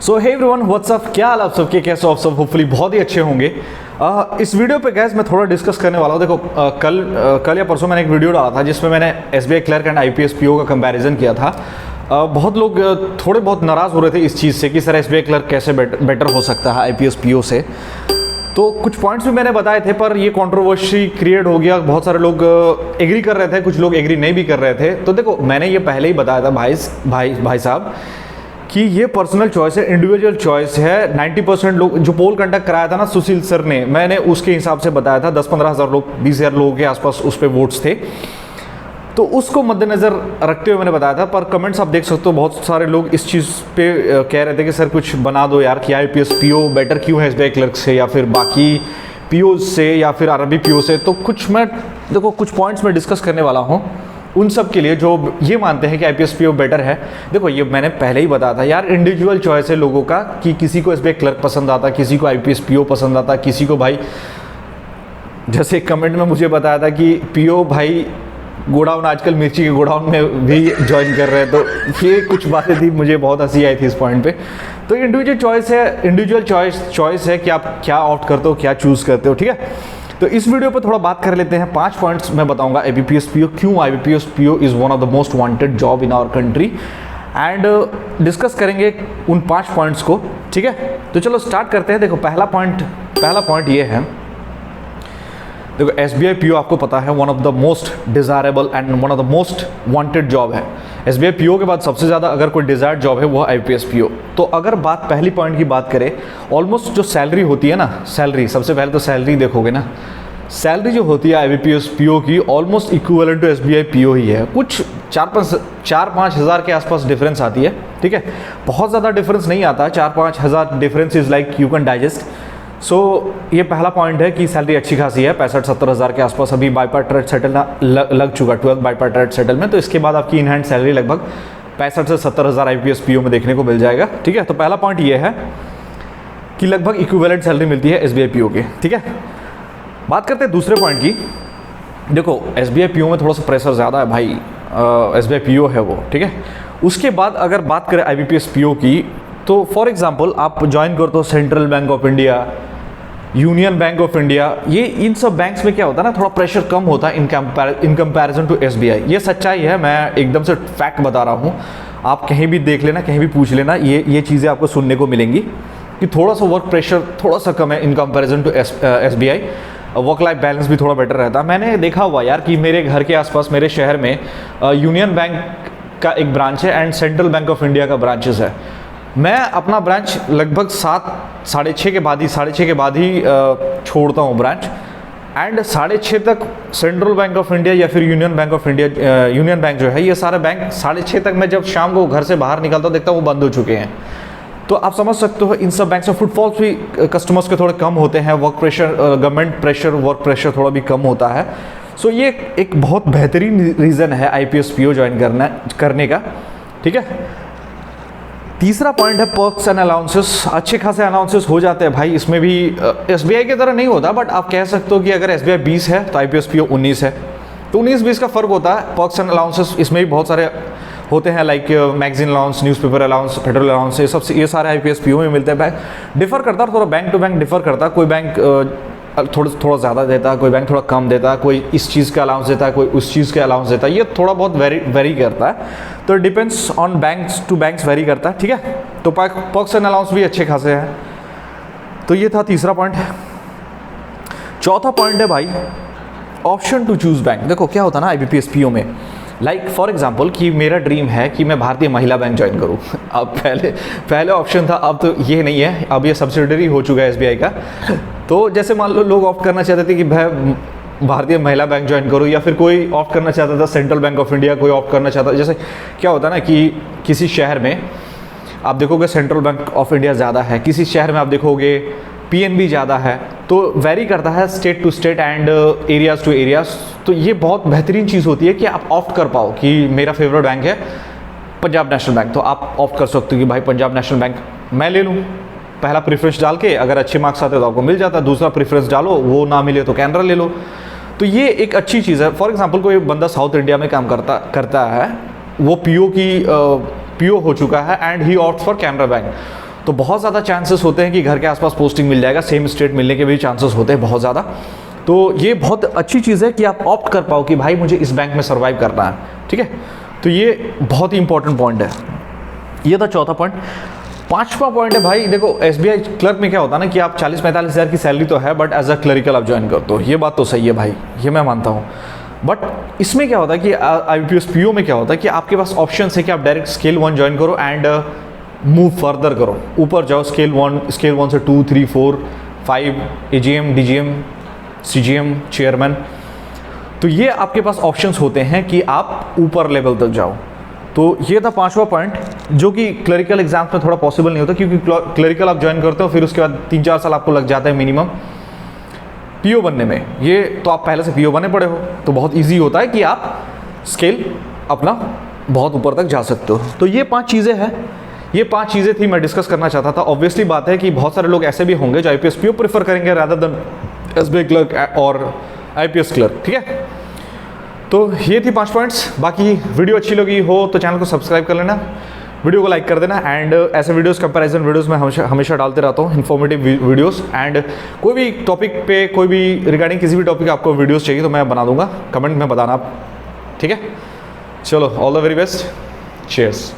सो hey everyone, what's up, क्या हाल आप सबके, कैसे हो आप सब? होपफुली बहुत ही अच्छे होंगे। इस वीडियो पे गैस मैं थोड़ा डिस्कस करने वाला हूँ। देखो कल या परसों मैंने एक वीडियो डाला था जिसमें मैंने SBI clerk and IPS PO का कंपैरिजन किया था। बहुत लोग थोड़े बहुत नाराज़ हो रहे थे इस चीज़ से कि सर एसबीआई क्लर्क कैसे बेटर हो सकता है आईपीएस पीओ से। तो कुछ पॉइंट्स भी मैंने बताए थे, पर ये कंट्रोवर्सी क्रिएट हो गया। बहुत सारे लोग एग्री कर रहे थे, कुछ लोग एग्री नहीं भी कर रहे थे। तो देखो मैंने ये पहले ही बताया था भाई साहब कि ये पर्सनल चॉइस है, इंडिविजुअल चॉइस है। 90% लोग, जो पोल कंडक्ट कराया था ना सुशील सर ने, मैंने उसके हिसाब से बताया था 10-15 हज़ार लोग, 20,000 लोगों के आसपास उस पर वोट्स थे। तो उसको मद्देनज़र रखते हुए मैंने बताया था। पर कमेंट्स आप देख सकते हो, बहुत सारे लोग इस चीज़ पे कह रहे थे कि सर कुछ बना दो यार, कि आईपीएस पीओ बेटर क्यों है एसबीआई क्लर्क से या फिर बाकी पीओ से या फिर आरआरबी पीओ से। तो कुछ पॉइंट्स मैं डिस्कस करने वाला हूँ उन सब के लिए जो ये मानते हैं कि आईपीएस पीओ बेटर है। देखो ये मैंने पहले ही बताया था यार, इंडिविजुअल चॉइस है लोगों का कि किसी को एसबीआई क्लर्क पसंद आता, किसी को आईपीएस पीओ पसंद आता, किसी को भाई, जैसे कमेंट में मुझे बताया था कि पीओ भाई गोडाउन, आजकल मिर्ची के गोडाउन में भी ज्वाइन कर रहे हैं। तो ये कुछ बातें थी, मुझे बहुत हंसी आई थी इस पॉइंट पे। तो इंडिविजुअल चॉइस है, इंडिविजुअल चॉइस है कि आप क्या ऑप्ट करते हो, क्या चूज़ करते हो, ठीक है। तो इस वीडियो पे थोड़ा बात कर लेते हैं। 5 पॉइंट्स मैं बताऊंगा आईपीएस पीओ, क्यों IPS PO is one of the most wanted job in our country, and discuss करेंगे उन 5 पॉइंट्स को, ठीक है। तो चलो स्टार्ट करते हैं। देखो पहला पॉइंट ये है, देखो एसबीआई पीओ आपको पता है one of the most desirable and one of the most wanted job है। एसबीआई पीओ के बाद सबसे ज़्यादा अगर कोई डिज़ायर्ड जॉब है वो आईपीएस पीओ। तो अगर पहली पॉइंट की बात करें, ऑलमोस्ट जो सैलरी होती है ना, सैलरी सबसे पहले तो सैलरी देखोगे ना, सैलरी जो होती है आईपीएस पीओ की almost equivalent to SBI PO ही है। कुछ 4-5 हज़ार के आसपास डिफरेंस आती है, ठीक है। बहुत ज़्यादा डिफरेंस नहीं आता, 4-5 हज़ार difference is like you can digest. So ये पहला पॉइंट है कि सैलरी अच्छी खासी है, 65-70 हज़ार के आसपास अभी बाईपार्ट सेटल लग चुका, 12th बाईपार्ट सेटल में। तो इसके बाद आपकी इन हैंड सैलरी लगभग 65 से 70 हज़ार आईपीएस पीओ में देखने को मिल जाएगा, ठीक है। तो पहला पॉइंट ये है कि लगभग इक्विवेलेंट सैलरी मिलती है एसबीआई पीओ की, ठीक है। बात करते हैं दूसरे पॉइंट की। देखो एसबीआई पीओ में थोड़ा सा प्रेशर ज़्यादा है भाई, एसबीआई पीओ है वो, ठीक है। उसके बाद अगर बात करें आईबीपीएस पीओ की, तो फॉर एग्जांपल आप ज्वाइन करते हो central bank of India, union bank of India, ये इन सब बैंक्स में क्या होता है ना, थोड़ा प्रेशर कम होता है इन कंपैरिजन टू एसबीआई। ये सच्चाई है, मैं एकदम से फैक्ट बता रहा हूँ। आप कहीं भी देख लेना, कहीं भी पूछ लेना, ये चीज़ें आपको सुनने को मिलेंगी कि थोड़ा सा वर्क प्रेशर थोड़ा सा कम है in comparison to SBI. Work life balance भी थोड़ा बेटर रहता है। मैंने देखा हुआ यार कि मेरे घर के आसपास, मेरे शहर में यूनियन बैंक का एक ब्रांच है and central bank of India का ब्रांचेस है। मैं अपना ब्रांच लगभग 6:30 के बाद ही छोड़ता हूँ ब्रांच, एंड 6:30 तक सेंट्रल बैंक ऑफ इंडिया या फिर union bank of India, union bank जो है, ये सारे बैंक 6:30 तक मैं जब शाम को घर से बाहर निकलता हूँ देखता हूँ वो बंद हो चुके हैं। तो आप समझ सकते हो इन सब बैंक से फुटफॉल्स भी कस्टमर्स के थोड़े कम होते हैं, work pressure, government pressure, work pressure थोड़ा भी कम होता है। सो ये एक बहुत बेहतरीन रीज़न है आईपीएस पीओ ज्वाइन करने का, ठीक है। तीसरा पॉइंट है पर्क्स एंड अलाउंसेस। अच्छे खासे अलाउंसेस हो जाते हैं भाई इसमें भी, एसबीआई की तरह नहीं होता, बट आप कह सकते हो कि अगर एसबीआई 20 है तो आईपीएस पीओ 19 है, तो 19-20 का फ़र्क होता है। पर्क्स एंड अलाउंसेस इसमें भी बहुत सारे होते हैं, like magazine allowance, newspaper allowance, federal allowance, ये सारे आईपीएस पीओ में मिलते हैं। बैंक डिफर करता है, थोड़ा बैंक टू बैंक डिफर करता है। कोई बैंक थोड़ा ज़्यादा देता है, कोई बैंक थोड़ा कम देता है, कोई इस चीज़ का अलाउंस देता है, कोई उस चीज़ का अलाउंस देता है। ये थोड़ा बहुत वेरी करता है, तो depends on banks to banks vary करता है, ठीक है। तो पर्क्स एंड अलाउंस भी अच्छे खासे हैं। तो ये था तीसरा पॉइंट। चौथा पॉइंट है भाई ऑप्शन टू चूज़ बैंक। देखो क्या होता है ना आईबीपीएस पीओ में, लाइक फॉर एग्जांपल कि मेरा ड्रीम है कि मैं भारतीय महिला बैंक ज्वाइन करूं। अब पहले ऑप्शन था, अब तो ये नहीं है, अब ये सब्सिडरी हो चुका है एसबीआई का। तो जैसे मान लो लोग ऑप्ट करना चाहते थे कि भाई भारतीय महिला बैंक ज्वाइन करूं, या फिर कोई ऑप्ट करना चाहता था सेंट्रल बैंक ऑफ इंडिया, कोई ऑप्ट करना चाहता। जैसे क्या होता है ना कि किसी शहर में आप देखोगे सेंट्रल बैंक ऑफ इंडिया ज़्यादा है, किसी शहर में आप देखोगे पीएनबी ज़्यादा है, तो वेरी करता है state to state and areas to areas. तो ये बहुत बेहतरीन चीज़ होती है कि आप ऑप्ट कर पाओ कि मेरा फेवरेट बैंक है पंजाब नेशनल बैंक, तो आप ऑप्ट कर सकते हो कि भाई पंजाब नेशनल बैंक मैं ले लूँ। पहला प्रेफरेंस डाल के अगर अच्छे मार्क्स आते तो आपको मिल जाता है, दूसरा प्रेफरेंस डालो, वो ना मिले तो कैनरा ले लो। तो ये एक अच्छी चीज़ है। फॉर एग्जांपल कोई बंदा साउथ इंडिया में काम करता है, वो पीओ हो चुका है and he opt for Canara bank, तो बहुत ज़्यादा चांसेस होते हैं कि घर के आसपास पोस्टिंग मिल जाएगा, सेम स्टेट मिलने के भी चांसेस होते हैं बहुत ज़्यादा। तो ये बहुत अच्छी चीज़ है कि आप ऑप्ट कर पाओ कि भाई मुझे इस बैंक में सर्वाइव करना है, ठीक है। तो ये बहुत ही इंपॉर्टेंट पॉइंट है। ये था चौथा पॉइंट। पांचवा पॉइंट है भाई, देखो एसबीआई क्लर्क में क्या होता है ना कि आप 40-45 हज़ार की सैलरी तो है, बट एज अ क्लरिकल आप ज्वाइन करते हो, ये बात तो सही है भाई, ये मैं मानता हूँ। बट इसमें क्या होता है कि IBPS PO में क्या होता है कि आपके पास ऑप्शन है कि आप डायरेक्ट स्केल 1 ज्वाइन करो एंड मूव फर्दर करो, ऊपर जाओ स्केल 1 से 2, 3, 4, 5 AGM, DGM, CGM, चेयरमैन। तो ये आपके पास ऑप्शंस होते हैं कि आप ऊपर लेवल तक जाओ। तो ये था पांचवा पॉइंट, जो कि क्लरिकल एग्जाम्स में थोड़ा पॉसिबल नहीं होता, क्योंकि क्लरिकल आप ज्वाइन करते हो फिर उसके बाद 3-4 साल आपको लग जाता है मिनिमम PO बनने में। ये तो आप पहले से PO बने पड़े हो, तो बहुत ईजी होता है कि आप स्केल अपना बहुत ऊपर तक जा सकते हो। तो ये 5 चीज़ें हैं, ये 5 चीज़ें थी मैं डिस्कस करना चाहता था। ऑब्वियसली बात है कि बहुत सारे लोग ऐसे भी होंगे जो IPS PO प्रेफर करेंगे रादर देन SBI क्लर्क और IPS क्लर्क, ठीक है। तो ये थी 5 पॉइंट्स। बाकी वीडियो अच्छी लगी हो तो चैनल को सब्सक्राइब कर लेना, वीडियो को लाइक कर देना, एंड ऐसे वीडियोस कंपैरिजन वीडियोस मैं हमेशा डालते रहता हूँ, इन्फॉर्मेटिव वीडियोस। एंड कोई भी टॉपिक पे, कोई भी रिगार्डिंग किसी भी टॉपिक आपको वीडियोस चाहिए तो मैं बना दूंगा, कमेंट में बताना आप, ठीक है। चलो, all the very best, cheers.